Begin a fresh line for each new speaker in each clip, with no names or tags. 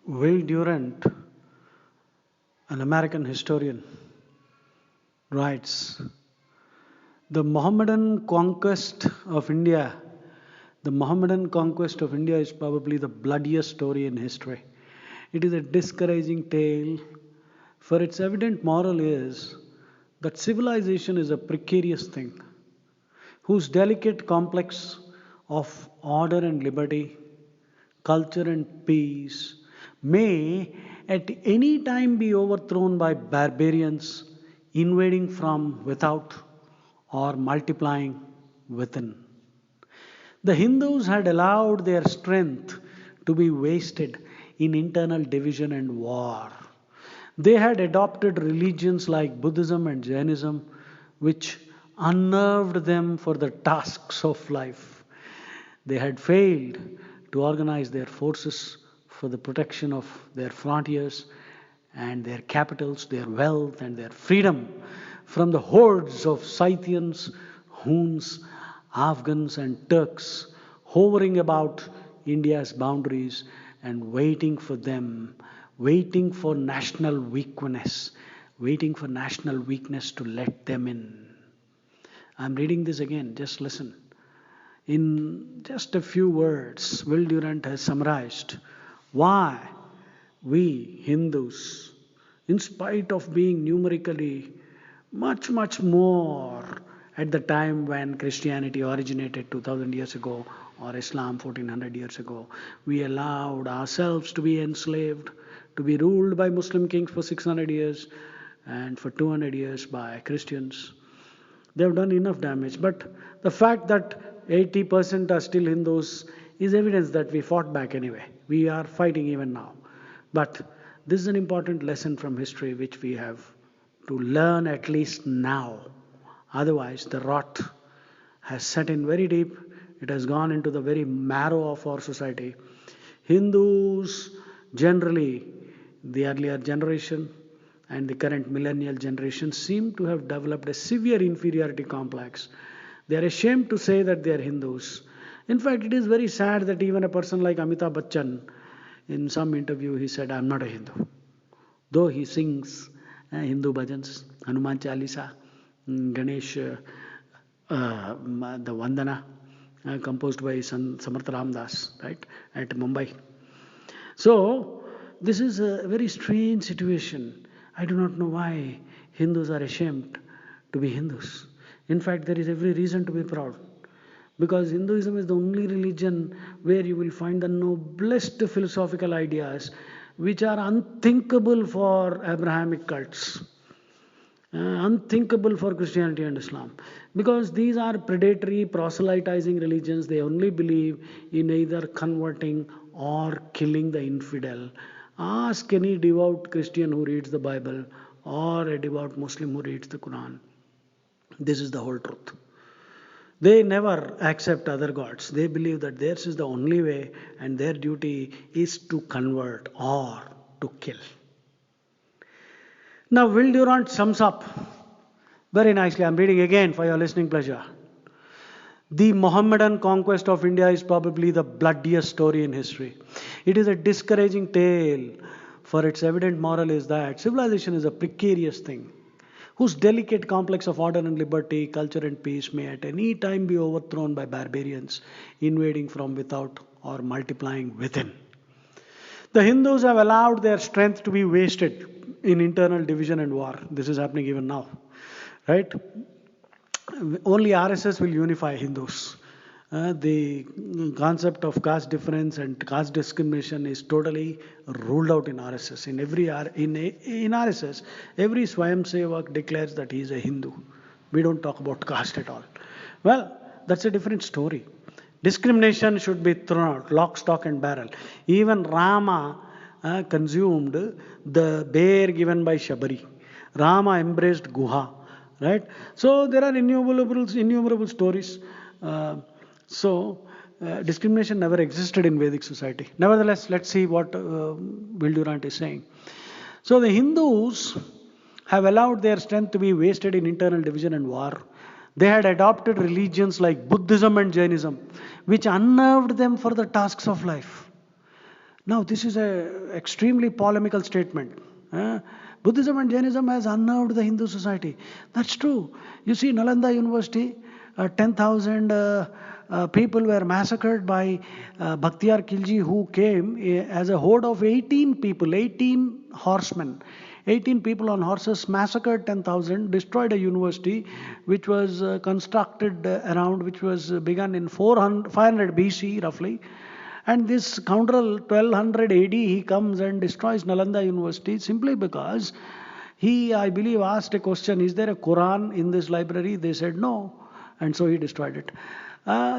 Will Durant, an American historian, writes, the Mohammedan conquest of India, the Mohammedan conquest of India is probably the bloodiest story in history. It is a discouraging tale, for its evident moral is that civilization is a precarious thing, whose delicate complex of order and liberty, culture and peace may at any time be overthrown by barbarians invading from without or multiplying within. The Hindus had allowed their strength to be wasted in internal division and war. They had adopted religions like Buddhism and Jainism, which unnerved them for the tasks of life. They had failed to organize their forces for the protection of their frontiers and their capitals, their wealth, and their freedom from the hordes of Scythians, Huns, Afghans, and Turks hovering about India's boundaries and waiting for them, waiting for national weakness, waiting for national weakness to let them in. I'm reading this again, just listen. In just a few words, Will Durant has summarized why we Hindus, in spite of being numerically much, much more at the time when Christianity originated 2000 years ago or Islam 1400 years ago, we allowed ourselves to be enslaved, to be ruled by Muslim kings for 600 years and for 200 years by Christians. They have done enough damage. But the fact that 80% are still Hindus is evidence that we fought back anyway. We are fighting even now. But this is an important lesson from history which we have to learn at least now. Otherwise, the rot has set in very deep. It has gone into the very marrow of our society. Hindus, generally, the earlier generation and the current millennial generation seem to have developed a severe inferiority complex. They are ashamed to say that they are Hindus. In fact, it is very sad that even a person like Amitabh Bachchan, in some interview, he said, I'm not a Hindu. Though he sings Hindu bhajans, Hanuman Chalisa, Ganesh, the Vandana, composed by Samarth Ramdas, right, at Mumbai. So, this is a very strange situation. I do not know why Hindus are ashamed to be Hindus. In fact, there is every reason to be proud. Because Hinduism is the only religion where you will find the noblest philosophical ideas which are unthinkable for Abrahamic cults, unthinkable for Christianity and Islam. Because these are predatory, proselytizing religions. They only believe in either converting or killing the infidel. Ask any devout Christian who reads the Bible or a devout Muslim who reads the Quran. This is the whole truth. They never accept other gods. They believe that theirs is the only way and their duty is to convert or to kill. Now, Will Durant sums up very nicely. I'm reading again for your listening pleasure. The Mohammedan conquest of India is probably the bloodiest story in history. It is a discouraging tale, for its evident moral is that civilization is a precarious thing, whose delicate complex of order and liberty, culture and peace may at any time be overthrown by barbarians invading from without or multiplying within. The Hindus have allowed their strength to be wasted in internal division and war. This is happening even now, right? Only RSS will unify Hindus. The concept of caste difference and caste discrimination is totally ruled out in RSS. In RSS, every Swayam Sevak declares that he is a Hindu. We don't talk about caste at all. Well, that's a different story. Discrimination should be thrown out, lock, stock, and barrel. Even Rama consumed the bear given by Shabari. Rama embraced Guha. Right? So there are innumerable stories. Discrimination never existed in Vedic society. Nevertheless, let's see what Will Durant is saying. So the Hindus have allowed their strength to be wasted in internal division and war. They had adopted religions like Buddhism and Jainism, which unnerved them for the tasks of life. Now, this is a extremely polemical statement. Uh, Buddhism and Jainism has unnerved the Hindu society. That's true. You see, Nalanda University, 10,000 people were massacred by Bhaktiar Khilji, who came as a horde of 18 people, 18 horsemen. 18 people on horses massacred 10,000, destroyed a university which was constructed around, which was begun in 500 BC roughly. And this scoundrel, 1200 AD, he comes and destroys Nalanda University simply because he, I believe, asked a question: is there a Quran in this library? They said no. And so he destroyed it.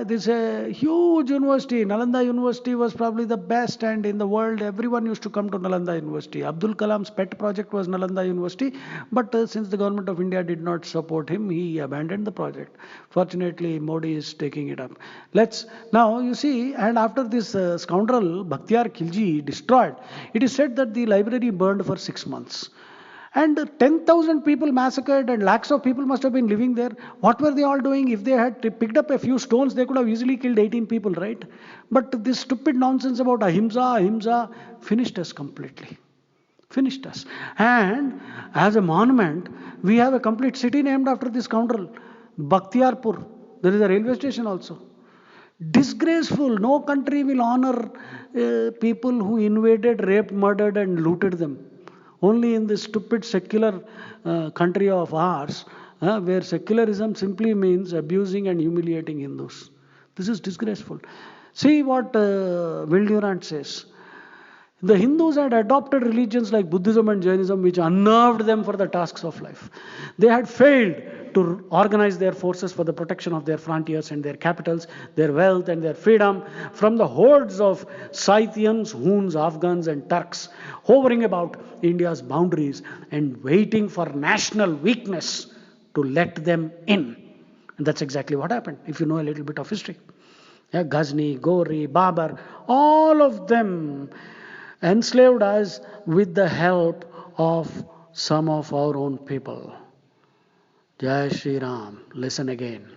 This is a huge university. Nalanda University was probably the best, and in the world, everyone used to come to Nalanda University. Abdul Kalam's pet project was Nalanda University, but since the government of India did not support him, he abandoned the project. Fortunately, Modi is taking it up. Let's now you see, and after this scoundrel Bhaktiar Khilji destroyed, it is said that the library burned for 6 months. And 10,000 people massacred, and lakhs of people must have been living there. What were they all doing? If they had picked up a few stones, they could have easily killed 18 people, right? But this stupid nonsense about ahimsa, ahimsa finished us completely. Finished us. And as a monument, we have a complete city named after this scoundrel, Bakhtiarpur. There is a railway station also. Disgraceful. No country will honor people who invaded, raped, murdered, and looted them. Only in this stupid secular country of ours, where secularism simply means abusing and humiliating Hindus. This is disgraceful. See what Will Durant says. The Hindus had adopted religions like Buddhism and Jainism, which unnerved them for the tasks of life. They had failed to organize their forces for the protection of their frontiers and their capitals, their wealth and their freedom from the hordes of Scythians, Huns, Afghans, and Turks hovering about India's boundaries and waiting for national weakness to let them in. And that's exactly what happened, if you know a little bit of history. Yeah, Ghazni, Ghori, Babar, all of them enslaved us with the help of some of our own people. Jai Shri Ram. Listen again.